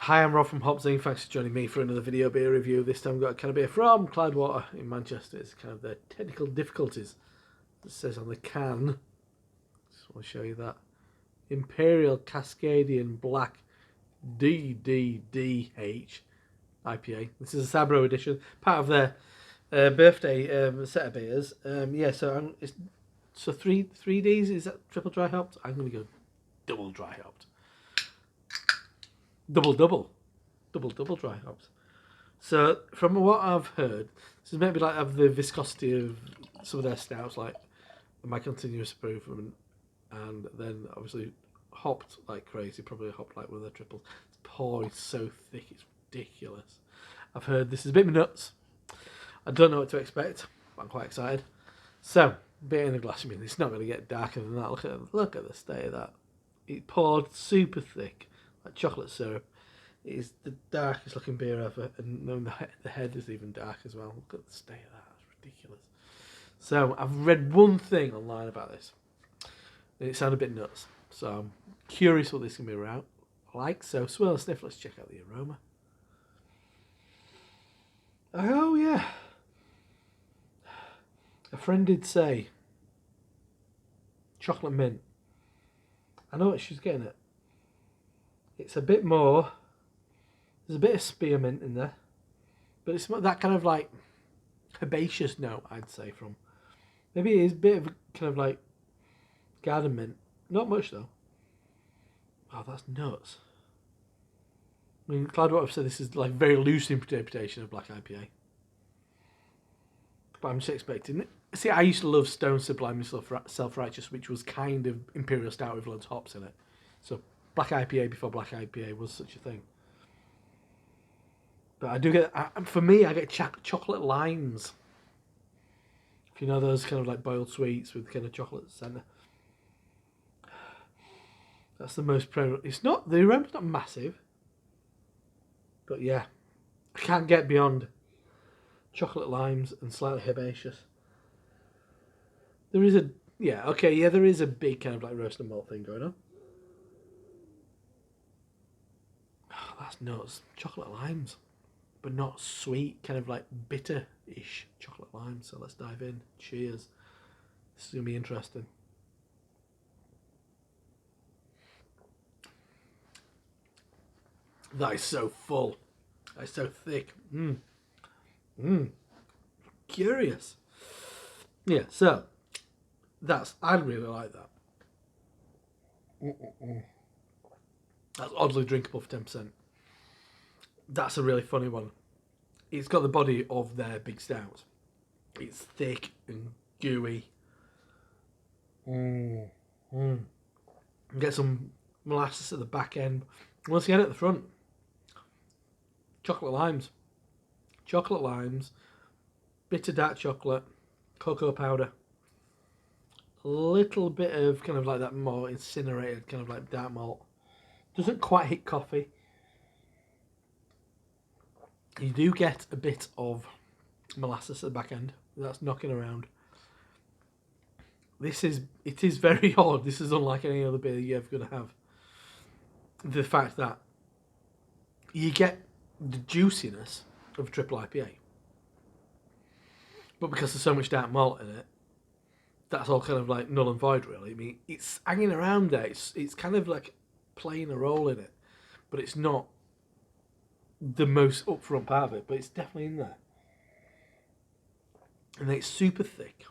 Hi, I'm Rob from HopZine. Thanks for joining me for another video beer review. This time we've got a can of beer from Cloudwater in Manchester. It's kind of their technical difficulties. It says on the can, just want to show you that. Imperial Cascadian Black DDDH IPA. This is a Sabro edition, part of their birthday set of beers. So three Ds, is that triple dry hopped? I'm going to go double dry hopped. Double dry hops. So from what I've heard, this is maybe like of the viscosity of some of their stouts, like my continuous improvement, and then obviously hopped like crazy, probably hopped like one of their triples. This pour is so thick, it's ridiculous. I've heard this is a bit nuts. I don't know what to expect, but I'm quite excited. So, beer in the glass, I mean, it's not going to get darker than that. Look at the state of that. It poured super thick, like chocolate syrup. It is the darkest looking beer ever, and the head is even dark as well. Look at the state of that, it's ridiculous. So I've read one thing online about this, and it sounded a bit nuts. So I'm curious what this can be like. So swirl and sniff, let's check out the aroma. Oh yeah. A friend did say chocolate mint. I know what she's getting at. It's a bit more. There's a bit of spearmint in there, but it's that kind of like herbaceous note, I'd say, from. Maybe it is a bit of kind of like garden mint. Not much though. Oh, that's nuts. I mean, Cloudwater have said this is like very loose interpretation of black IPA. But I'm just expecting it. See, I used to love Stone Sublime and Self-Righteous, which was kind of Imperial Stout with loads of hops in it. So black IPA before black IPA was such a thing. But I do get, for me, I get chocolate limes. If you know those kind of like boiled sweets with kind of chocolate centre. That's the most prevalent. It's not, the aroma's not massive. But yeah, I can't get beyond chocolate limes and slightly herbaceous. There is there is a big kind of like roast and malt thing going on. Oh, that's nuts. Chocolate limes. But not sweet, kind of like bitter-ish chocolate lime. So let's dive in. Cheers. This is going to be interesting. That is so full. That is so thick. Curious. Yeah, so I really like that. That's oddly drinkable for 10%. That's a really funny one. It's got the body of their big stouts. It's thick and gooey. Get some molasses at the back end. Once again at the front, chocolate limes, bitter dark chocolate, cocoa powder, a little bit of kind of like that more incinerated kind of like dark malt. Doesn't quite hit coffee. You do get a bit of molasses at the back end. That's knocking around. It is very odd. This is unlike any other beer you're ever going to have. The fact that you get the juiciness of a triple IPA, but because there's so much dark malt in it, that's all kind of like null and void, really. I mean, it's hanging around there. It's kind of like playing a role in it, but it's not the most upfront part of it, but it's definitely in there. And it's super thick,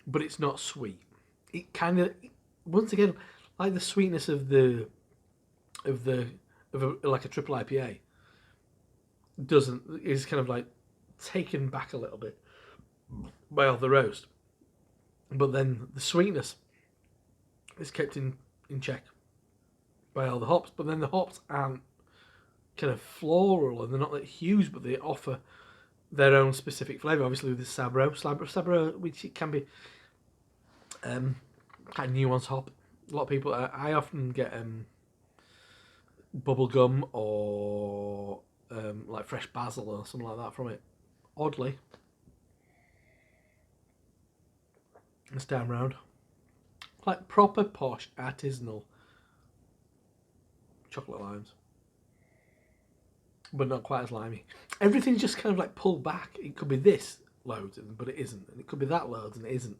but it's not sweet. It kind of, once again, like the sweetness of like a triple IPA is kind of like taken back a little bit by all the roast, but then the sweetness is kept in check by all the hops. But then the hops aren't kind of floral, and they're not like huge, but they offer their own specific flavour. Obviously with the Sabro, which it can be kind of nuanced hop. A lot of people, I often get bubblegum or like fresh basil or something like that from it. Oddly, this time round, like proper posh artisanal chocolate limes. but not quite as limey. Everything's just kind of like pulled back. It could be this loads, but it isn't, and it could be that loads, and it isn't.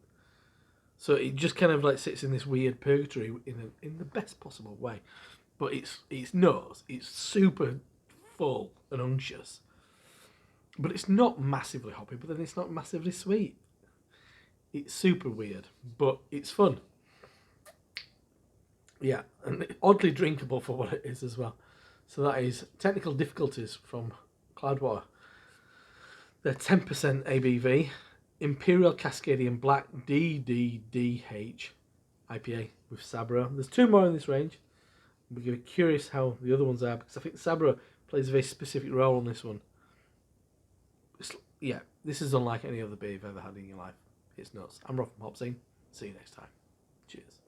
So it just kind of like sits in this weird purgatory in the best possible way. But it's nose, it's super full and unctuous. But it's not massively hoppy, but then it's not massively sweet. It's super weird, but it's fun. Yeah, and oddly drinkable for what it is as well. So that is Technical Difficulties from Cloudwater. They're 10% ABV. Imperial Cascadian Black DDDH IPA with Sabro. There's 2 more in this range. We're curious how the other ones are, because I think Sabro plays a very specific role on this one. Yeah, this is unlike any other beer you've ever had in your life. It's nuts. I'm Rob from HopZine. See you next time. Cheers.